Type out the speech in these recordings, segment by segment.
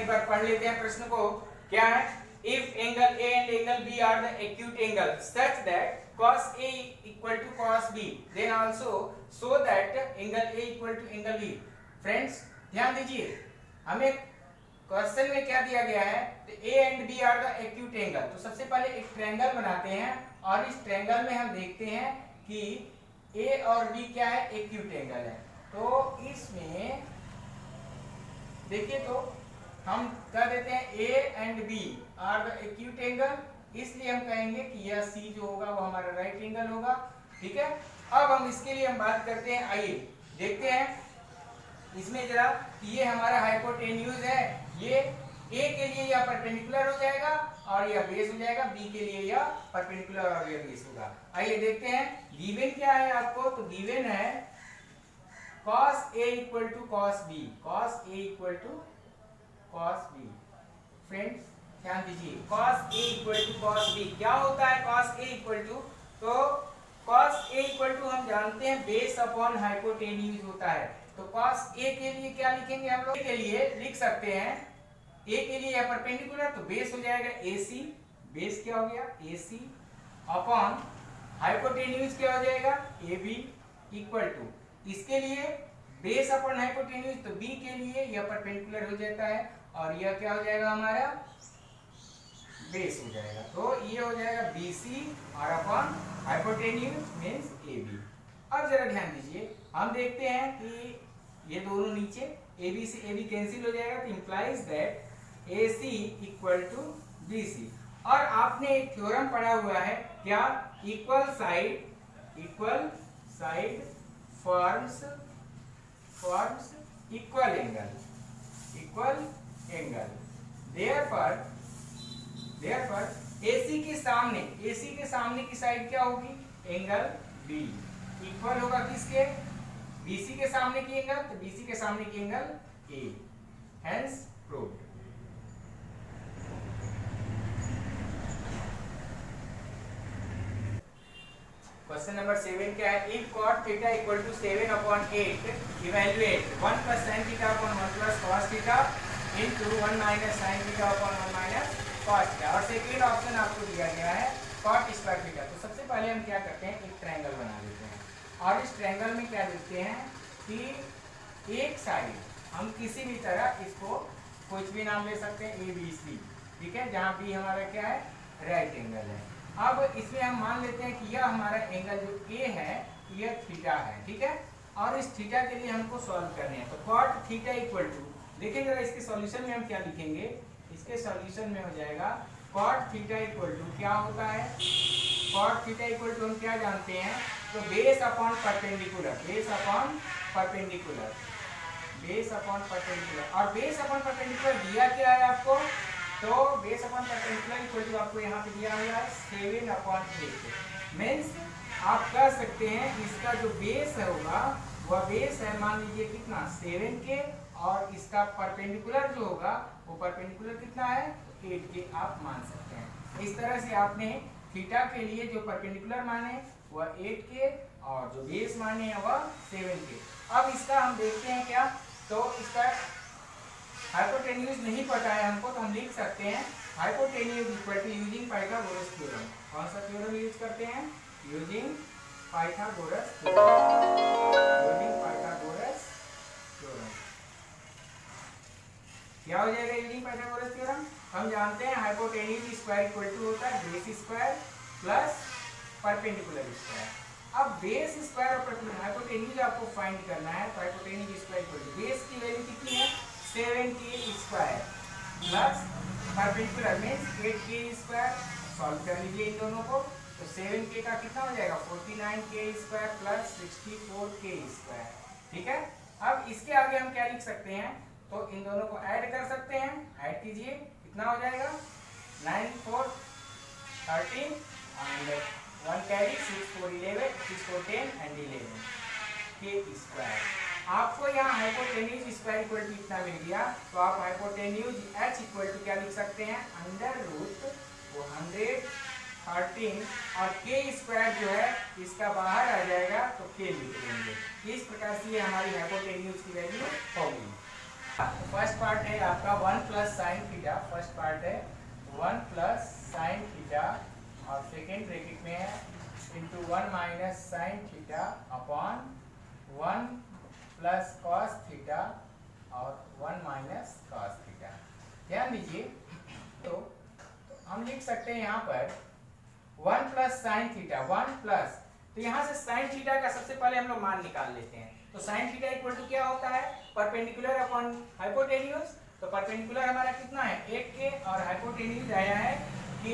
एक बार पढ़ लेते हैं प्रश्न को। क्या है? If angle A and angle B are the acute angle such that cos A equal to cos B, then also show that angle A equal to angle B. Friends ध्यान दीजिए, हमें क्वेश्चन में क्या दिया गया है? तो A and B are the acute angle. तो सबसे पहले एक ट्रायंगल बनाते हैं और इस ट्रायंगल में हम देखते हैं कि A और B क्या है? एक्यूट एंगल है। तो इसमें देखिए, तो हम कह देते हैं A and B are the acute angle, इसलिए हम कहेंगे कि यह C जो होगा वो हमारा राइट एंगल होगा। ठीक है, अब हम इसके लिए हम बात करते हैं। आइए देखते हैं इसमें जरा, ये हमारा हाइपोटेन्यूज है, ये A के लिए यह परपेंडिकुलर हो जाएगा और यह बेस हो जाएगा, B के लिए यह परपेंडिकुलर और यह बेस होगा। आइए देखते हैं गिवन क्या है आपको। तो गिवन है cos A equal to cos B, cos A equal to cos B। Friends ध्यान दीजिए, cos A equal to cos B क्या होता है? cos A इक्वल टू, तो cos A इक्वल टू हम जानते हैं बेस अपॉन हाइपोटेन्यूज होता है। तो cos A के लिए क्या लिखेंगे हम लोग? के लिए लिख सकते हैं A के लिए यह परपेंडिकुलर, तो बेस हो जाएगा AC, बेस क्या हो गया? AC अपॉन हाइपोटेन्यूज क्या हो जाएगा? AB इक्वल टू, इसके लिए बेस अपॉन हाइपोटेन्यूज, तो B के लिए यह परपेंडिकुलर हो जाता है और यह क्या हो जाएगा? हमारा बेस हो जाएगा। तो ये हो जाएगा BC और अपॉन हाइपोटेन्यूज मींस AB। अब जरा ध्यान दीजिए, हम देखते हैं कि ये दोनों नीचे AB से AB कैंसिल हो जाएगा, तो implies that AC equal to BC। और आपने एक थ्योरम पढ़ा हुआ है क्या? Equal side forms equal angle. Therefore AC के सामने की साइड क्या होगी? एंगल B इक्वल होगा किसके? BC के सामने की एंगल, तो BC के सामने की angle A। Hence proved. Question number 7 क्या है? If cot theta equal to 7/8, evaluate 1 plus sin theta upon 1 plus cos theta into 1 minus sin theta upon 1 minus cos theta. और सेकेंड ऑप्शन आपको दिया गया है cot स्क्वायर थीटा। तो सबसे पहले हम क्या करते हैं? एक ट्रायंगल बना लेते हैं और इस ट्रायंगल में क्या देखते हैं कि एक साइड हम किसी भी तरह इसको कुछ भी नाम ले सकते हैं, ABC, ठीक है, जहाँ B हमारा क्या है? राइट एंगल है। अब इसमें हम मान लेते हैं कि यह हमारा एंगल जो A है यह थीटा है, ठीक है, और इस थीटा के लिए हमको सॉल्व करने हैं। तो cot थीटा इक्वल टू, देखिए जरा इसके सॉल्यूशन में हम क्या लिखेंगे? इसके सॉल्यूशन में हो जाएगा cot थीटा इक्वल टू क्या होता है? cot थीटा इक्वल टू हम क्या जानते हैं? तो बेस अपॉन परपेंडिकुलर, और बेस अपॉन परपेंडिकुलर दिया क्या है आपको? तो base upon perpendicular equal to आपको यहाँ पे दिया हुआ है 7/8। मीन्स आप कह सकते हैं इसका जो बेस है होगा वह बेस है, मान लीजिए कितना? 7 के, और इसका परपेंडिकुलर जो होगा वो परपेंडिकुलर कितना है? 8 के आप मान सकते हैं। इस तरह से आपने थीटा के लिए जो परपेंडिकुलर माने वह 8 के और जो बेस माने हैं वह 7 के। अब इसका हम देखते हैं क्या? तो इसका हाइपोटेन्यूज नहीं पता है हमको, तो हम लिख सकते हैं hypotenuse equal to using Pythagoras theorem. कौन सा थ्योरम यूज करते हैं? Using Pythagoras theorem. क्या हो जाएगा यूजिंग पाइथागोरस थ्योरम? हम जानते हैं हाइपोटेन्यूज स्क्वायर इक्वल टू होता है base square plus perpendicular square. अब बेस स्क्वायर और हाइपोटेन्यूज आपको फाइंड करना है, तो hypotenuse square equal to base की वैल्यू कितनी है? 7k square plus perpendicular means 8k square. Solve कर लीजिए इन दोनों को, तो 7k का कितना हो जाएगा? 49k square plus 64k square, ठीक है। अब इसके आगे हम क्या लिख सकते हैं? तो इन दोनों को ऐड कर सकते हैं, ऐड कीजिए, कितना हो जाएगा? 9 4 13 and 1 carry 6 4 11 6 4 10 and 11 k square. आपको यहाँ हाइपोटेन्यूज स्क्वायर इक्वल टू इतना मिल गया, तो आप हाइपोटेन्यूज h इक्वल टू क्या लिख सकते हैं? अंडर रूट 113 और k स्क्वायर जो है इसका बाहर आ जाएगा तो k लिख देंगे। इस प्रकार से ये हमारी हाइपोटेन्यूज की वैल्यू होगी। फर्स्ट पार्ट है आपका 1 plus sine theta, first part है 1 प्लस साइन थीटा और सेकेंड ब्रैकेट में है into 1 minus sine theta upon 1 plus cos theta और 1 माइनस कॉस थीटा। ध्यान दीजिए, तो हम लिख सकते हैं यहाँ पर 1 प्लस साइन थीटा, 1 प्लस, तो यहाँ से साइन थीटा का सबसे पहले हम लोग मान निकाल लेते हैं। तो साइन थीटा इक्वल टू क्या होता है, परपेंडिकुलर अपॉन हाइपोटेन्यूज। तो परपेंडिकुलर हमारा कितना है 8k और हाइपोटेन्यूज आया है k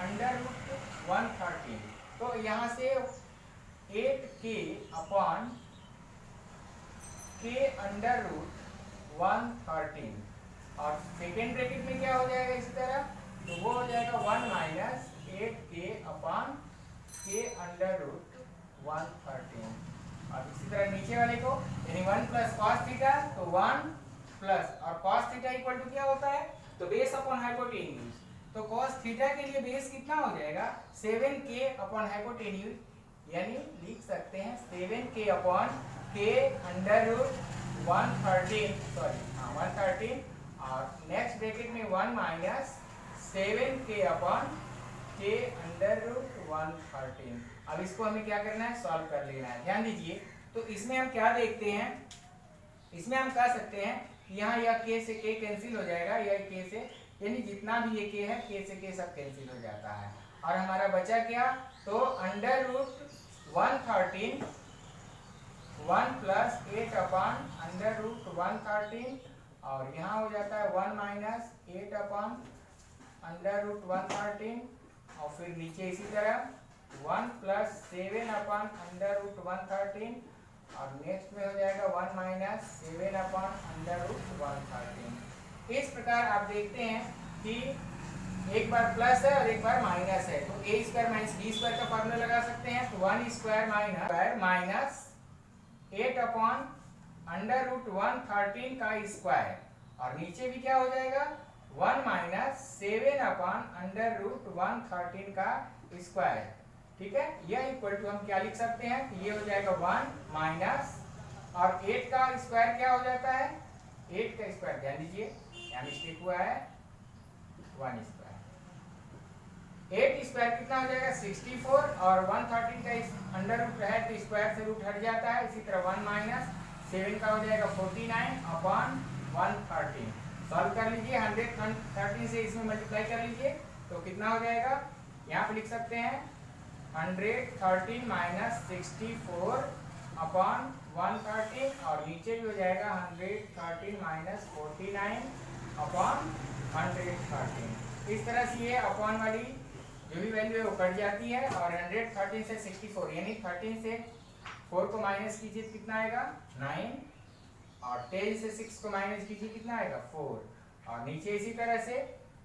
अंडर रूट 113। तो यहाँ से 8k upon k under root 113 और सेकेंड ब्रैकेट में क्या हो जाएगा इसी तरह, तो वो हो जाएगा 1 minus 8k upon k under root 113 और इसी तरह नीचे वाले को यानी 1 प्लस कॉस थीटा, तो 1 प्लस और कॉस थीटा इक्वल टू क्या होता है, तो बेस अपॉन हाइपोटेन्यूज। तो कॉस थीटा के लिए बेस कितना हो जाएगा 7k अपॉन हाइपोटेन्यूज, यानी लिख सकते हैं 7k upon k under root 113, sorry 113 और नेक्स्ट ब्रैकेट में 1 minus 7k upon k under root 113। अब इसको हमें क्या करना है, सॉल्व कर लेना है। ध्यान दीजिए, तो इसमें हम क्या देखते हैं, इसमें हम कह सकते हैं कि यहाँ यह k से k कैंसिल हो जाएगा, यह k से, यानी जितना भी ये k है k से k सब कैंसिल हो जाता है और हमारा बचा क्या, तो under root 113 1 plus 8 upon under root 113 और यहाँ हो जाता है 1 माइनस 8 अपॉन अंडर रूट 113 और फिर नीचे इसी तरह 1 प्लस 7 अपॉन अंडर रूट 113 और नेक्स्ट में हो जाएगा 1 माइनस 7 अपॉन अंडर रूट 113। इस प्रकार आप देखते हैं कि एक बार प्लस है और एक बार माइनस है, तो A square minus B square का फॉर्मूला लगा सकते हैं। तो 1 square minus 8 upon under root 113 का स्क्वायर और नीचे भी क्या हो जाएगा 1 माइनस 7 अपॉन अंडर रूट 113 का स्क्वायर। ठीक है, यह इक्वल टू हम क्या लिख सकते हैं, ये हो जाएगा 1 माइनस और 8 का स्क्वायर क्या हो जाता है, 8 का स्क्वायर, ध्यान दीजिए यहाँ मिस्टेक हुआ है, 1 स्क्वायर, 8 स्क्वायर कितना हो जाएगा 64 और 113 का अंडर रूट है तो स्क्वायर से रूट हट जाता है। इसी तरह 1 माइनस 7 का हो जाएगा 49 अपॉन 113। सॉल्व कर लीजिए, 113 से इसमें मल्टीप्लाई कर लीजिए तो कितना हो जाएगा, यहाँ पे लिख सकते हैं 113 माइनस 64 अपॉन 113 और नीचे भी हो जाएगा 113 माइनस 49 अपॉन 113। इस तरह से ये अपॉन वाली जो भी वैल्यू है वो कट जाती है और 113 से 64 यानी 13 से 4 को माइनस कीजिए कितना आएगा 9 और 10 से 6 को माइनस कीजिए कितना आएगा 4 और नीचे इसी तरह से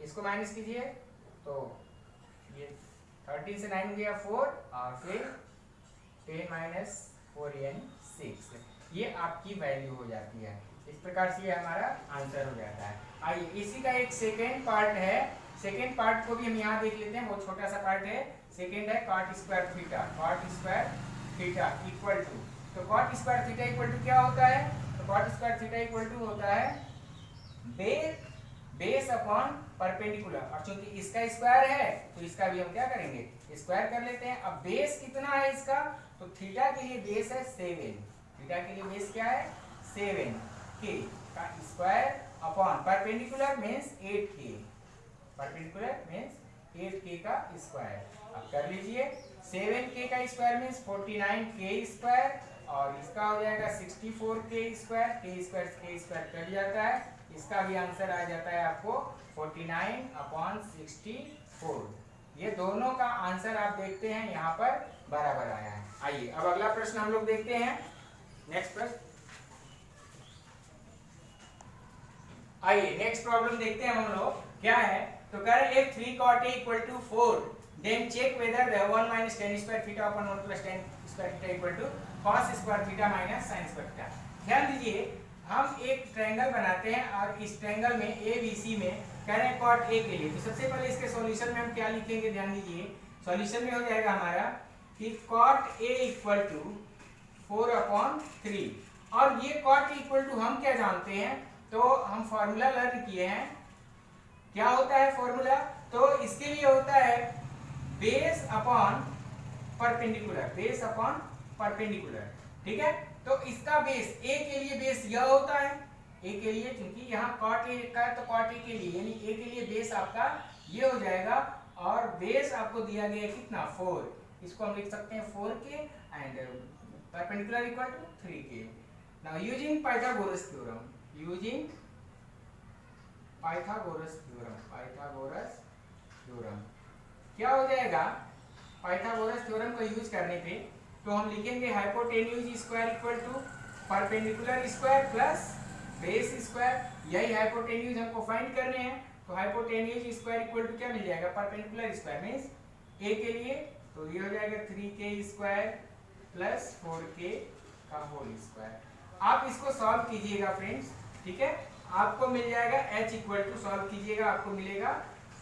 इसको माइनस कीजिए तो ये 13 से 9 गया 4 और फिर 10 माइनस 4 यानी 6, ये आपकी वैल्यू हो जाती है। इस प्रकार से ये हमारा आंसर हो जाता है। आइए इसी का एक सेकेंड पार्ट है, सेकेंड पार्ट को भी हम यहाँ देख लेते हैं, बहुत छोटा सा पार्ट है। सेकेंड है cot square theta, cot square theta equal to, तो cot square theta equal to क्या होता है, तो cot square theta equal to होता है बेस अपॉन परपेंडिकुलर और चूंकि इसका स्क्वायर है तो इसका भी हम क्या करेंगे स्क्वायर कर लेते हैं। अब बेस कितना है इसका, तो थीटा के लिए बेस है 7, थीटा के लिए बेस क्या है 7k का square upon perpendicular means 8k, perpendicular means 8k का स्क्वायर। अब कर लीजिए 7k का स्क्वायर मींस 49k स्क्वायर और इसका हो जाएगा 64k square, k square cut जाता है, इसका भी आंसर आ जाता है आपको 49 अपॉन 64। ये दोनों का आंसर आप देखते हैं यहाँ पर बराबर आया है। आइए अब अगला प्रश्न हम लोग देखते हैं, नेक्स्ट प्रश्न, आइए नेक्स्ट प्रॉब्लम देखते हैं हम लोग क्या है। तो कह रहे हैं 3 cot a equal to 4 then check whether the 1 minus tan square theta upon 1 plus tan square theta equal to cos square theta minus sin square theta। ध्यान दीजिए, हम एक ट्रायंगल बनाते हैं और इस ट्रायंगल में ABC में कह रहे हैं cot a के लिए, तो सबसे पहले इसके सॉल्यूशन में हम क्या लिखेंगे, ध्यान दीजिए सॉल्यूशन में हो जाएगा हमारा कि cot a इक्वल टू 4/3 और ये cot इक्वल टू हम क्या जानते हैं तो हम फॉर्मूला लर्न किए हैं। क्या होता है फॉर्मूला? तो इसके लिए होता है base upon perpendicular, base upon perpendicular. ठीक है, तो इसका बेस ए के लिए बेस यह होता है, ए के लिए, क्योंकि यहाँ कॉट ए का है तो कॉट ए के लिए, यानी ए के लिए बेस आपका ये हो जाएगा, और बेस आपको दिया गया है कितना 4, इसको हम लिख सकते हैं 4k and perpendicular equal to 3k। Now using Pythagoras theorem, using Pythagoras theorem, Pythagoras theorem क्या हो जाएगा? पाइथागोरस थ्योरम को यूज करने पे तो हम लिखेंगे hypotenuse square equal to perpendicular square plus base square. यही हाइपोटेन्यूज हमको फाइंड करने हैं, तो हाइपोटेन्यूज स्क्वायर इक्वल टू क्या मिल जाएगा? परपेंडिकुलर स्क्वायर मींस a के लिए तो ये हो जाएगा 3k स्क्वायर प्लस 4k का होल स्क्वायर। आप इसको सॉल्व कीजिएगा फ्रेंड्स, ठीक है, आपको मिल जाएगा h इक्वल टू, सॉल्व कीजिएगा आपको मिलेगा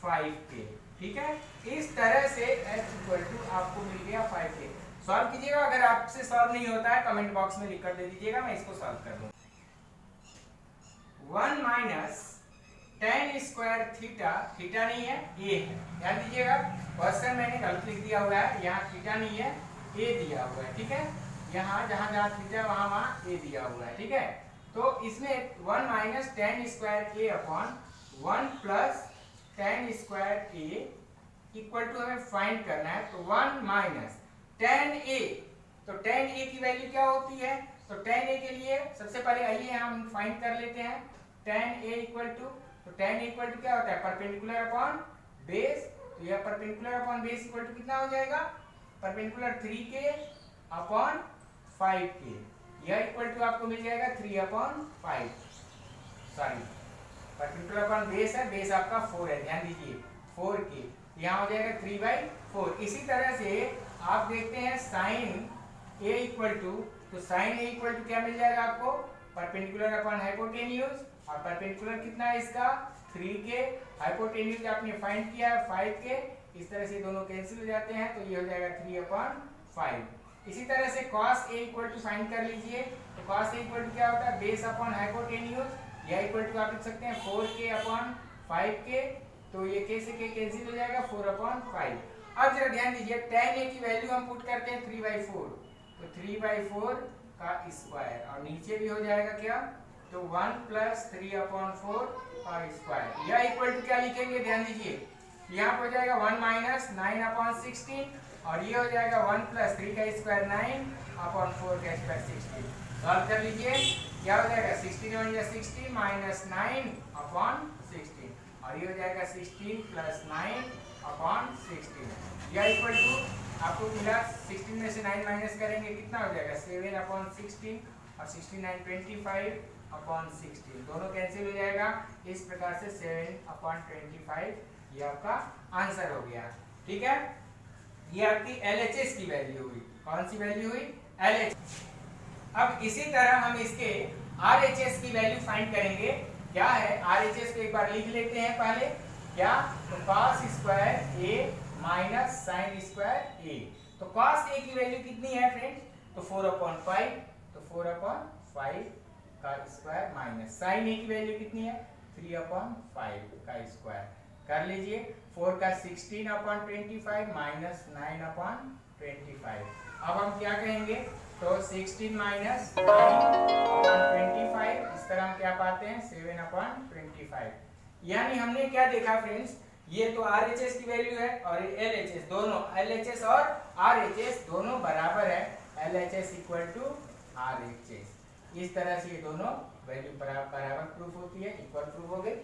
5k। ठीक है, इस तरह से h इक्वल टू आपको मिल गया 5k। सॉल्व कीजिएगा, अगर आपसे सॉल्व नहीं होता है कमेंट बॉक्स में लिख कर दे दीजिएगा, मैं इसको सॉल्व कर दूंगा। 1 minus tan square theta, theta नहीं है a है, ध्यान दीजिएगा क्वेश्चन मैंने गलत लिख दिया हुआ है, यहाँ थीटा नहीं है a दिया हुआ है। ठीक है, यहाँ जहाँ जहाँ थीटा वहाँ वहाँ a दिया हुआ है। ठीक है, तो इसमें 1 minus tan square a upon 1 plus tan square a equal to हमें फाइंड करना है, तो 1 माइनस tan a, तो tan a की वैल्यू क्या होती है? तो tan a के लिए सबसे पहले आइए हम फाइंड कर लेते हैं tan a इक्वल टू, तो tan a इक्वल टू क्या होता है? परपेंडिकुलर अपॉन बेस, तो यह perpendicular upon base equal to कितना हो जाएगा? परपेंडिकुलर 3k अपॉन 5k, यह इक्वल टू आपको मिल जाएगा 3 upon 5, sorry perpendicular upon base है, बेस आपका 4 है, ध्यान दीजिए 4k, यहाँ हो जाएगा 3/4। इसी तरह से आप देखते हैं साइन a इक्वल टू, तो साइन a इक्वल टू क्या मिल जाएगा आपको? परपेंडिकुलर अपॉन हाइपोटेन्यूज, और परपेंडिकुलर कितना है इसका? 3k, हाइपोटेन्यूज आपने फाइंड किया है 5k, इस तरह से दोनों कैंसिल हो जाते हैं, तो ये हो जाएगा 3/5। इसी तरह से cos a equal to find कर लीजिए, तो cos a इक्वल टू क्या होता है? बेस अपॉन हाइपोटेन्यूज, यह इक्वल टू आप लिख सकते हैं 4k अपॉन 5k, तो ये k से k कैंसिल हो जाएगा 4/5। अब जरा ध्यान दीजिए tan a की वैल्यू हम पुट करते हैं 3/4, तो 3/4 का स्क्वायर, और नीचे भी हो जाएगा क्या? तो 1 प्लस 3/4 का स्क्वायर, यह इक्वल टू क्या लिखेंगे? ध्यान दीजिए यहाँ पर हो जाएगा 1 माइनस 9/16, और ये हो जाएगा 1 प्लस 3 का स्क्वायर 9/4 का स्क्वायर 16। सॉल्व कर लीजिए, क्या हो जाएगा? 16 या 60 माइनस 9/16, और ये हो जाएगा 16 प्लस 9/16, यह इक्वल टू आपको मिला 16 में से 9 माइनस करेंगे कितना हो जाएगा? 7/16, और 69 25/16, दोनों कैंसिल हो जाएगा, इस प्रकार से 7/25 ये आपका आंसर हो गया। ठीक है, ये आपकी LHS की वैल्यू हुई, कौन सी वैल्यू हुई? LHS। अब इसी तरह हम इसके RHS की वैल्यू फाइंड करेंगे। क्या है RHS को एक बार लिख लेते हैं पहले, क्या? तो cos square a minus sine square a, तो cos a की वैल्यू कितनी है फ्रेंड्स? तो 4/5, तो 4/5 का स्क्वायर माइनस साइन a की वैल्यू कितनी है? 3/5 का स्क्वायर, कर लीजिए 4 का 16/25 माइनस 9/25। अब हम क्या कहेंगे? तो 16 माइनस 9/25, इस तरह हम क्या पाते हैं? 7/25। यानी हमने क्या देखा फ्रेंड्स, ये तो RHS की वैल्यू है और ये LHS, दोनों LHS और RHS दोनों बराबर है, LHS इक्वल टू RHS। इस तरह से ये दोनों वैल्यू बराबर प्रूफ होती है, इक्वल प्रूफ हो गई।